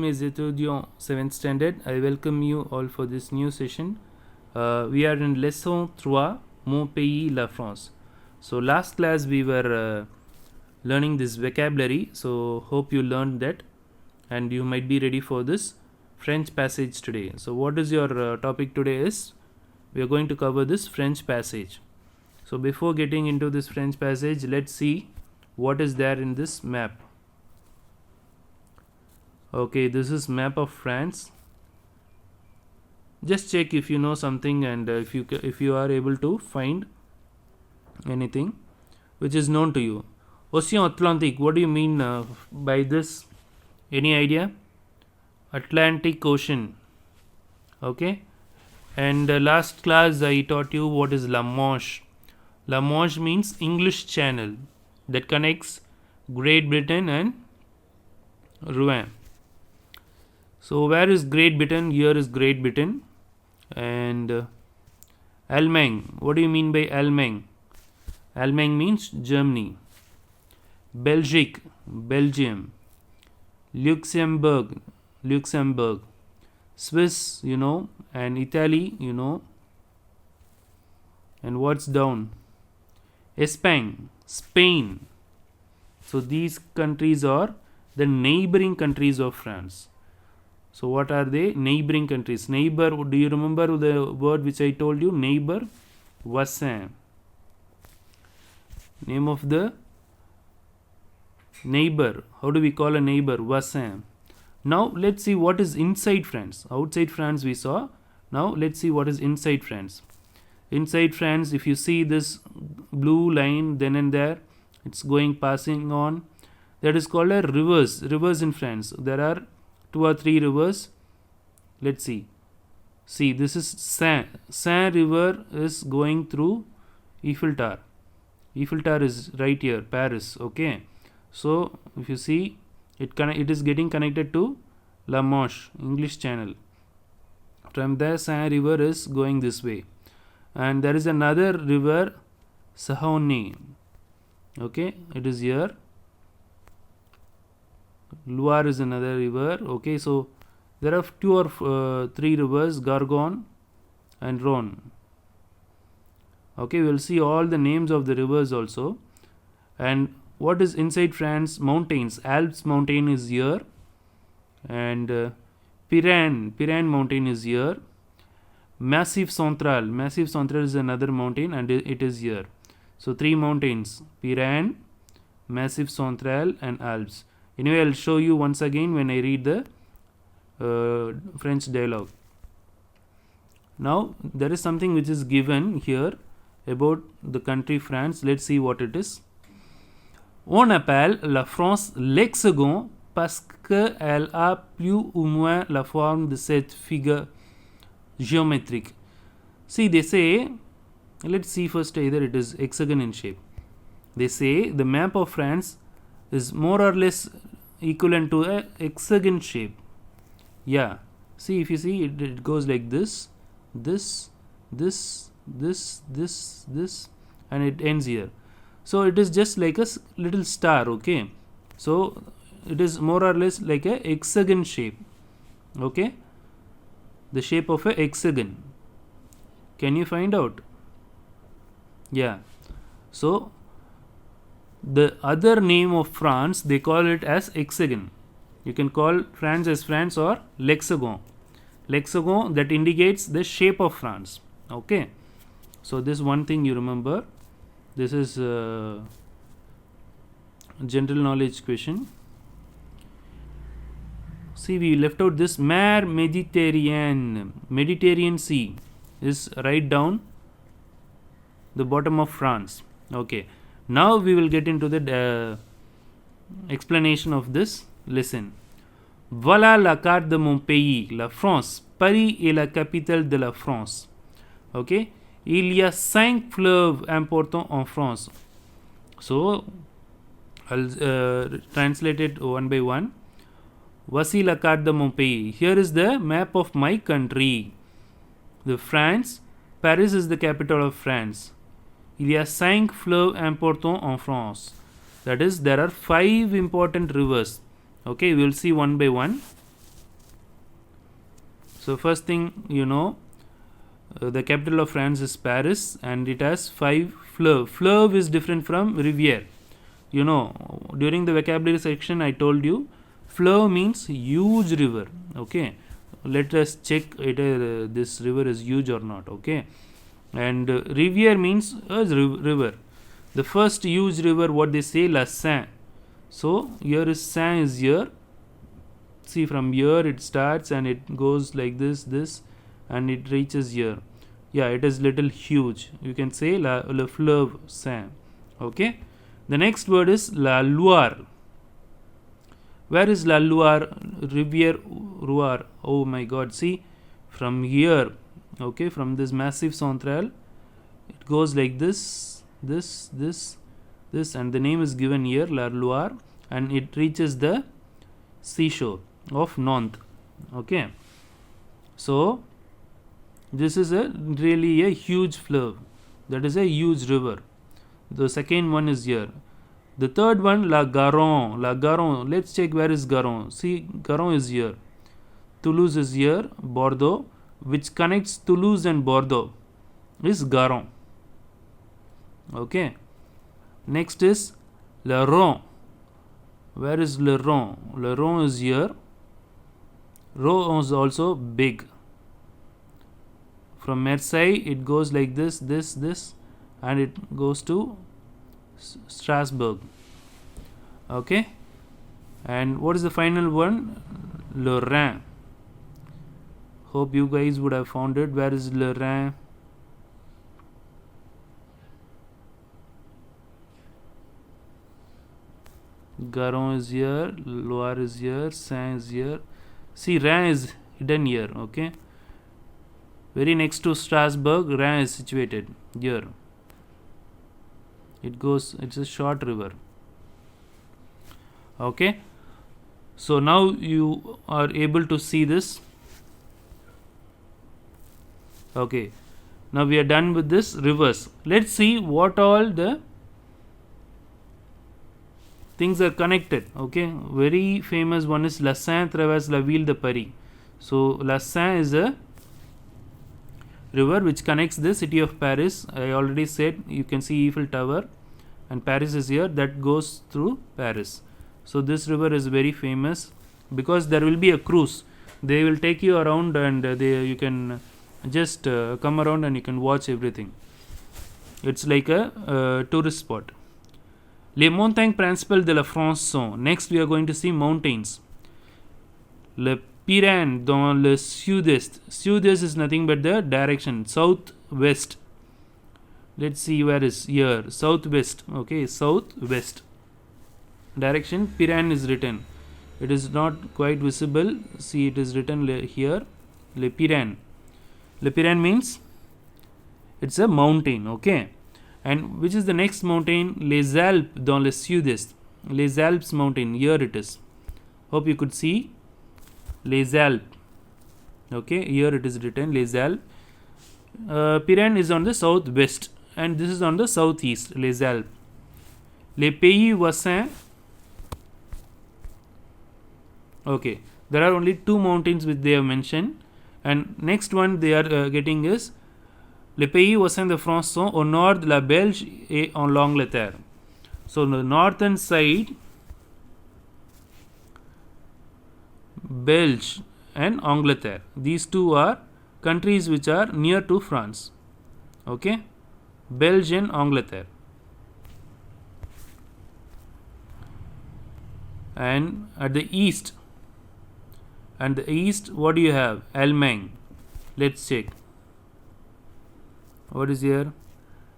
mes étudiants 7th standard. I welcome you all for this new session. We are in lesson 3, Mon pays, la France. So last class we were learning this vocabulary. So hope you learned that and you might be ready for this French passage today. So what is your topic today is? We are going to cover this French passage. So before getting into this French passage, let's see what is there in this map. Okay, this is map of France. Just check if you know something and if you are able to find anything which is known to you. Ocean Atlantic, what do you mean by this? Any idea? Atlantic Ocean. Okay. And last class I taught you what is La Manche. La Manche means English Channel that connects Great Britain and Rouen. So where is Great Britain? Here is Great Britain. And Allemagne. What do you mean by Allemagne? Allemagne means Germany. Belgique, Belgium. Luxembourg, Luxembourg. Swiss, you know, and Italy, you know. And what's down? Spain, Spain. So these countries are the neighboring countries of France. So what are they? Neighboring countries. Neighbor, do you remember the word which I told you? Neighbor, voisin. Name of the neighbor. How do we call a neighbor? Voisin. Now let's see what is inside France. Outside France we saw. Now let's see what is inside France. Inside France, if you see this blue line then and there, it's going passing on. That is called a rivers. Rivers in France. There are 2 or 3 rivers. Let's see. See, this is Seine. Seine river is going through Eiffel Tower. Eiffel Tower is right here, Paris. Okay. So if you see, it is getting connected to La Manche, English Channel. From there, Seine river is going this way. And there is another river, Saône. Okay, it is here. Loire is another river. Okay, so there are 2 or 3 rivers, Gargon and Rhone. Okay, we will see all the names of the rivers also. And what is inside France? Mountains. Alps mountain is here. And Pyrénées mountain is here. Massif Central. Massif Central is another mountain and it is here. So 3 mountains. Pyrénées, Massif Central and Alps. Anyway, I'll show you once again when I read the French dialogue. Now, there is something which is given here about the country France. Let's see what it is. On appelle la France l'hexagone parce qu'elle a plus ou moins la forme de cette figure géométrique. See, they say, let's see first either it is hexagon in shape. They say the map of France is more or less equivalent to a hexagon shape. Yeah. See, if you see, it goes like this, this, and it ends here. So it is just like a little star. Okay. So it is more or less like a hexagon shape. Okay. The shape of a hexagon. Can you find out? Yeah. So the other name of France, they call it as hexagon. You can call France as France or l'hexagone. L'hexagone, that indicates the shape of France. Okay. So this one thing you remember. This is a general knowledge question. See, we left out this Mer Méditerranée. Mediterranean Sea is right down the bottom of France. Okay. Now we will get into the explanation of this. Listen. Voilà la carte de mon pays, la France. Paris est la capitale de la France. Okay. Il y a 5 fleuves importants en France. So, I'll translate it one by one. Voici la carte de mon pays. Here is the map of my country. The France. Paris is the capital of France. Il y a 5 fleuves importants en France. That is, there are 5 important rivers. Okay, we will see one by one. So first thing, the capital of France is Paris, and it has 5 fleuves. Fleuve is different from rivière. During the vocabulary section I told you fleuve means huge river. Okay, let us check either this river is huge or not. Okay, and rivière means a river. The first huge river, what they say, La Seine. So here is Seine is here. See, from here it starts and it goes like this, and it reaches here. Yeah, it is little huge. You can say le fleuve Seine. Okay. The next word is La Loire. Where is La Loire? Rivière Loire. Oh my God! See, from here, okay, from this massive central, it goes like this, and the name is given here, La Loire, and it reaches the seashore of Nantes. Okay, so this is really a huge fleuve. That is a huge river. The second one is here. The third one, La Garonne. La Garonne. Let's check where is Garonne. See, Garonne is here. Toulouse is here. Bordeaux, which connects Toulouse and Bordeaux, is Garonne. Okay. Next is Le Rhône. Where is Le Rhône? Le Rhône is here. Rhône is also big. From Marseille, it goes like this, and it goes to Strasbourg. Okay, and what is the final one? Le Rhin. Hope you guys would have found it. Where is Le Rhin? Garonne is here, Loire is here, Seine is here. See, Rhin is hidden here. Okay, very next to Strasbourg, Rhin is situated here. It's a short river. Okay, so now you are able to see this. Okay, now we are done with this rivers. Let's see what all the things are connected. Okay, very famous one is La Seine traverse la ville de Paris. So La Seine is a river which connects the city of Paris. I already said, you can see Eiffel Tower, and Paris is here, that goes through Paris. So this river is very famous because there will be a cruise. They will take you around, and you can just come around and you can watch everything. It's like a tourist spot. Les montagnes principales de la France sont. Next we are going to see mountains. Le Pyrénées dans le sud-est. Sud-est is nothing but the direction, south-west. Let's see where is here. Southwest. Okay, southwest. Direction Pyrénées is written. It is not quite visible. See, it is written here. Le Pyrénées. Le Pyrénées means it's a mountain. Okay. And which is the next mountain? Les Alpes dans le sud-est. Les Alpes mountain. Here it is. Hope you could see. Les Alpes. Okay, here it is written Les Alpes. Pyrénées is on the southwest, and this is on the southeast. Les Alpes. Les Pays Voisins. Okay, there are only 2 mountains which they have mentioned, and next one they are getting is Les Pays Voisins de France sont au nord de la Belge et en l'Angleterre. So on the northern side, Belge and Angleterre. These two are countries which are near to France. Okay, Belge and Angleterre. And at the east, what do you have? Allemagne. Let's check. What is here?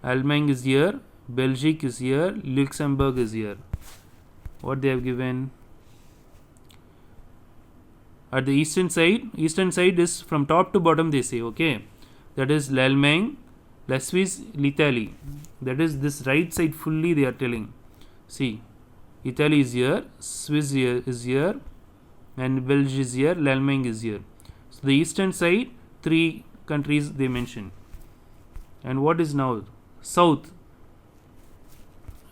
Allemagne is here, Belgium is here, Luxembourg is here. What they have given? At the eastern side is from top to bottom they say. Okay, that is l'Allemagne, la Suisse, l'Italie. That is this right side fully they are telling. See, Italy is here, Swiss is here, and Belgium is here, l'Allemagne is here. So the eastern side, 3 countries they mention. And what is now south?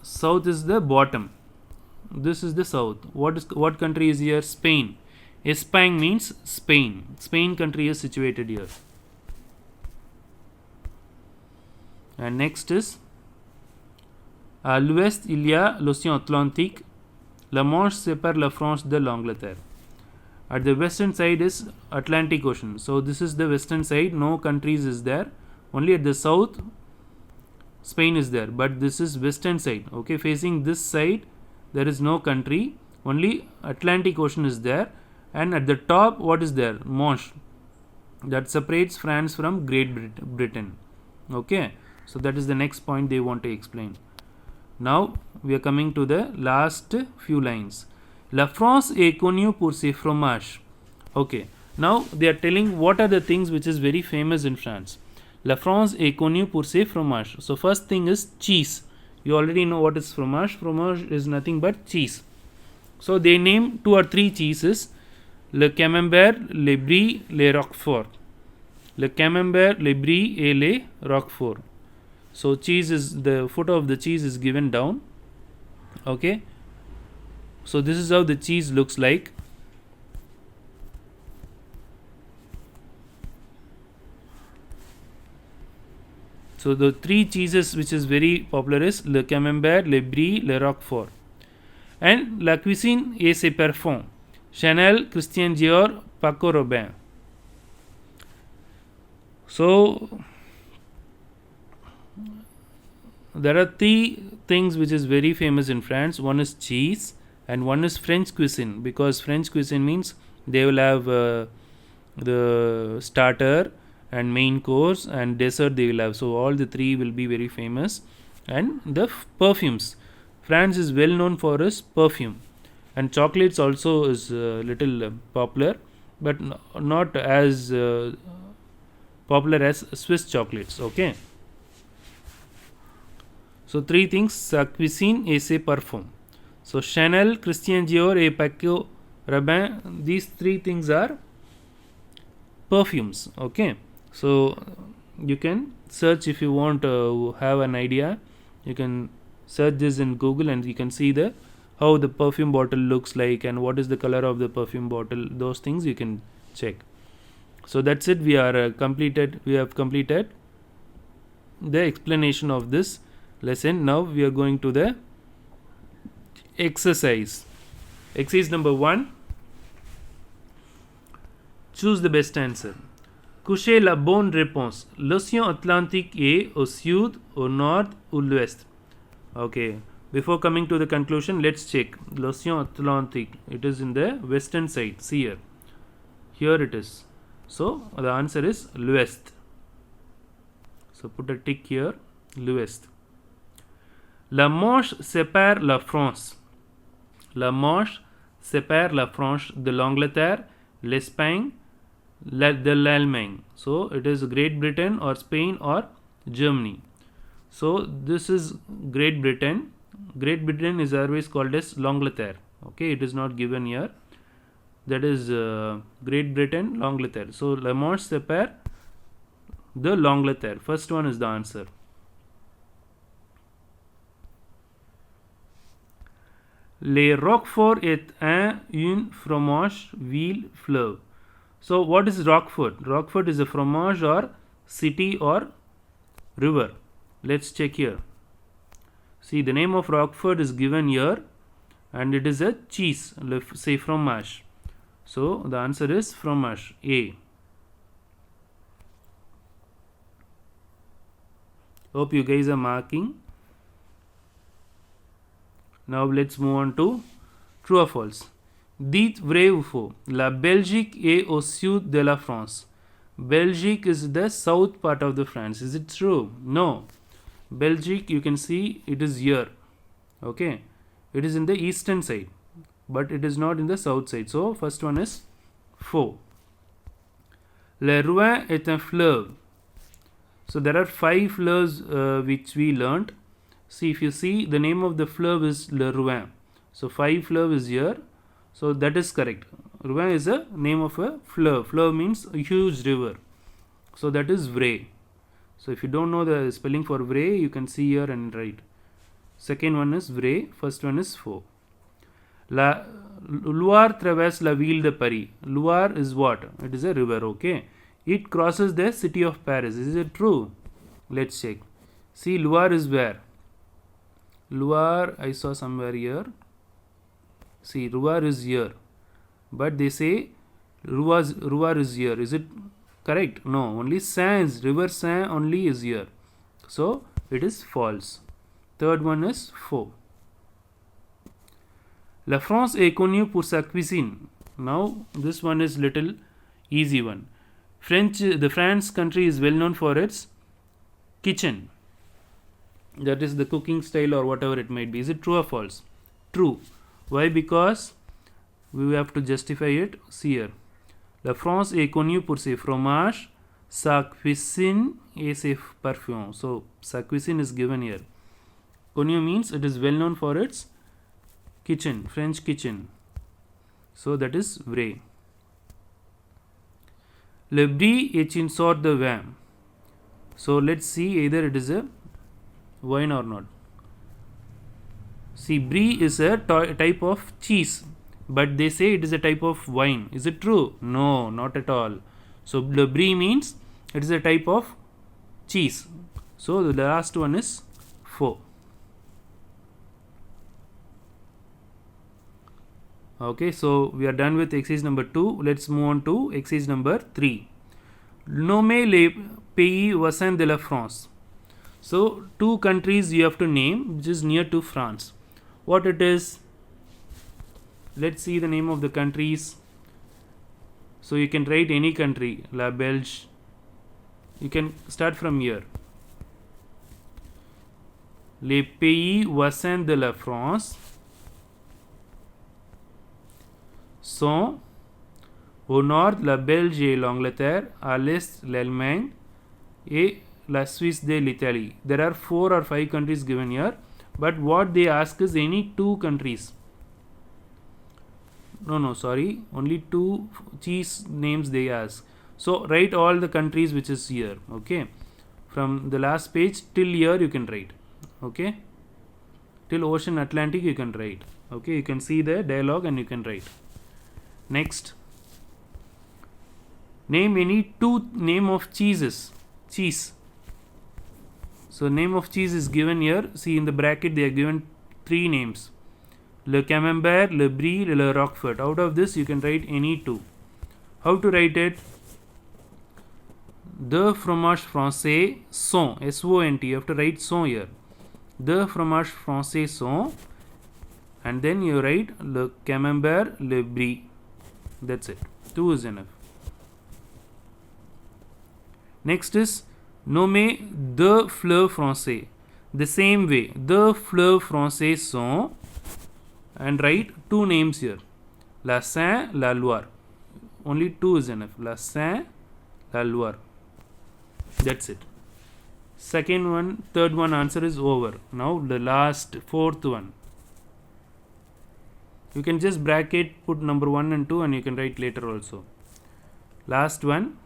South is the bottom. This is the south. What country is here? Spain. Espagne means Spain. Spain country is situated here. And next is à l'ouest il y a l'océan Atlantique. La Manche sépare la France de l'Angleterre. At the western side is Atlantic Ocean. So this is the western side. No countries is there. Only at the south Spain is there. But this is western side. Okay, facing this side there is no country. Only Atlantic Ocean is there. And at the top what is there? Manche. That separates France from Great Britain. Okay. So that is the next point they want to explain. Now we are coming to the last few lines. La France est connue pour ses fromages. Okay. Now they are telling what are the things which is very famous in France. La France est connue pour ses fromages. So first thing is cheese. You already know what is fromage. Fromage is nothing but cheese. So they name 2 or 3 cheeses. Le Camembert, le Brie, le Roquefort. Le Camembert, le Brie et le Roquefort. So cheese is, the photo of the cheese is given down. Okay. So this is how the cheese looks like. So the 3 cheeses which is very popular is le Camembert, le Brie, le Roquefort. And la cuisine et ses parfums. Chanel, Christian Dior, Paco Rabanne. So there are 3 things which is very famous in France. One is cheese and one is French cuisine, because French cuisine means they will have the starter and main course and dessert they will have. So all the 3 will be very famous. And the perfumes. France is well known for its perfume, and chocolates also is little popular, but not as popular as Swiss chocolates. Okay. So 3 things: sa cuisine et ses parfums. So Chanel, Christian Dior et Paco Rabanne, these 3 things are perfumes. Okay. So you can search if you want to have an idea. You can search this in Google and you can see the how the perfume bottle looks like and what is the color of the perfume bottle. Those things you can check. So that's it. We have completed the explanation of this lesson. Now we are going to the exercise. Exercise number 1. Choose the best answer. Couchez la bonne réponse. L'océan Atlantique est au sud, au nord ou l'ouest. Okay. Before coming to the conclusion, let's check. L'océan Atlantique. It is in the western side. See here. Here it is. So the answer is l'ouest. So put a tick here. L'ouest. La Manche sépare la France. La Manche sépare la France de l'Angleterre, l'Espagne, de l'Allemagne. So it is Great Britain or Spain or Germany. So this is Great Britain. Great Britain is always called as l'Angleterre. Okay, it is not given here. That is Great Britain, l'Angleterre. So La Manche sépare de l'Angleterre. First one is the answer. Les Roquefort est une fromage ville fleuve. So what is Roquefort? Roquefort is a fromage or city or river. Let's check here. See, the name of Roquefort is given here and it is a cheese, say fromage. So the answer is fromage, A. Hope you guys are marking. Now let's move on to true or false. Dites vrai ou faux. La Belgique est au sud de la France. Belgique is the south part of the France. Is it true? No. Belgique, you can see it is here. Okay. It is in the eastern side, but it is not in the south side. So first one is faux. Le Rouen est un fleuve. So there are 5 fleuves which we learnt. See, if you see, the name of the fleuve is Le Rouen. So 5 fleuve is here. So that is correct. Rouen is a name of a fleuve. Fleuve means a huge river. So that is vrai. So if you don't know the spelling for vrai, you can see here and write. Second one is vrai. First one is faux. La Loire traverse la ville de Paris. Loire is what? It is a river, okay? It crosses the city of Paris. Is it true? Let's check. See, Loire is where? Loire, I saw somewhere here. See, Loire is here. But they say Loire is here. Is it correct? No, only Seine is, river Seine only is here. So, it is false. Third one is faux. La France est connue pour sa cuisine. Now, this one is little easy one. The France country is well known for its kitchen. That is the cooking style or whatever it might be. Is it true or false? True. Why? Because we have to justify it. See here. La France est connue pour ses fromages, sa cuisine et ses parfums. So, sa cuisine is given here. Connu means it is well known for its kitchen, French kitchen. So, that is vrai. Le brie est une sorte de vin. So, let's see either it is a wine or not. See, brie is a type of cheese, but they say it is a type of wine. Is it true? No, not at all. So, le brie means it is a type of cheese. So, the last one is faux. Okay, so we are done with exercise number 2. Let's move on to exercise number 3. Nommez les pays voisins de la France. So, 2 countries you have to name which is near to France. What it is? Let's see the name of the countries. So, you can write any country. La Belge. You can start from here. Les pays voisins de la France sont au nord la Belgique et l'Angleterre, à l'est l'Allemagne et la Suisse de l'Italie. There are 4 or 5 countries given here, but what they ask is any 2 countries. No, sorry, only 2 cheese names they ask. So write all the countries which is here. Okay, from the last page till here you can write. Okay, till Ocean Atlantic you can write. Okay, you can see the dialogue and you can write. Next, name any 2 name of cheeses. Cheese. So name of cheese is given here. See in the bracket they are given 3 names. Le Camembert, Le Brie, Le Roquefort. Out of this you can write any 2. How to write it? De fromage français sont. S-O-N-T. You have to write sont here. De fromage français sont. And then you write Le Camembert, Le Brie. That's it. 2 is enough. Next is nommer deux fleuves français. The same way, deux fleuves français sont, and write 2 names here. La Seine, la Loire. Only 2 is enough. La Seine, la Loire. That's it. Second one, third one answer is over. Now the last, 4th one. You can just bracket, put number 1 and 2 and you can write later also. Last one.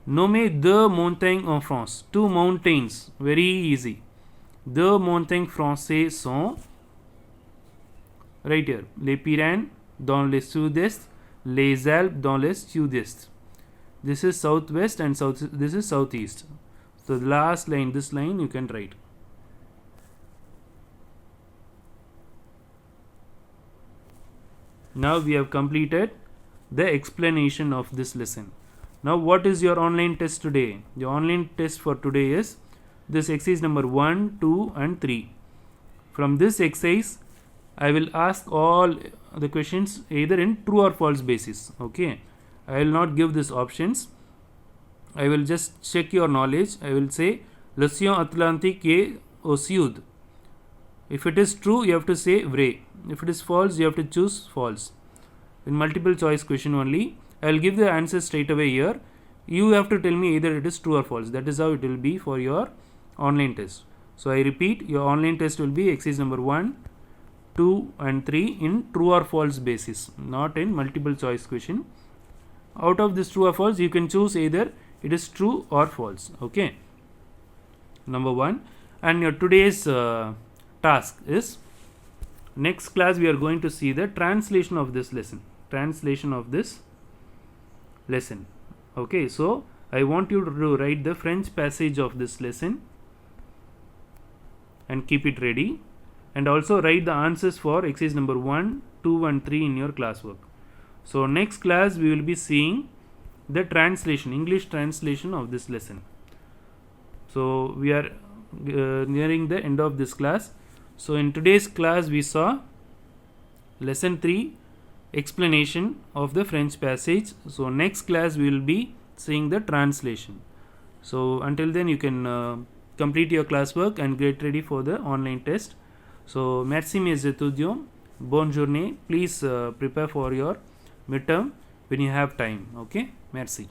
Nommez deux montagnes en France. 2 mountains. Very easy. Deux montagnes français sont. Right here. Les Pyrénées dans le sud-est. Les Alpes dans le sud-est. This is southwest and this is southeast. So the last line, this line you can write. Now we have completed the explanation of this lesson. Now what is your online test today? Your online test for today is this exercise number 1, 2 and 3. From this exercise, I will ask all the questions either in true or false basis. Okay, I will not give these options. I will just check your knowledge. I will say l'océan Atlantique est au sud. If it is true, you have to say vrai. If it is false, you have to choose false. In multiple choice question only, I will give the answer straight away here. You have to tell me either it is true or false. That is how it will be for your online test. So I repeat, your online test will be exercise number 1, 2 and 3 in true or false basis, not in multiple choice question. Out of this true or false, you can choose either it is true or false. Okay, number 1. And your today's task is next class we are going to see the translation of this lesson. Okay, so I want you to write the French passage of this lesson and keep it ready, and also write the answers for exercise number 1, 2 and 3 in your classwork. So next class we will be seeing the translation, English translation of this lesson. So we are nearing the end of this class. So in today's class we saw lesson 3, explanation of the French passage. So next class we will be seeing the translation. So until then you can complete your classwork and get ready for the online test. So merci mes étudiants, bonne journée. Please prepare for your midterm when you have time. Okay, merci.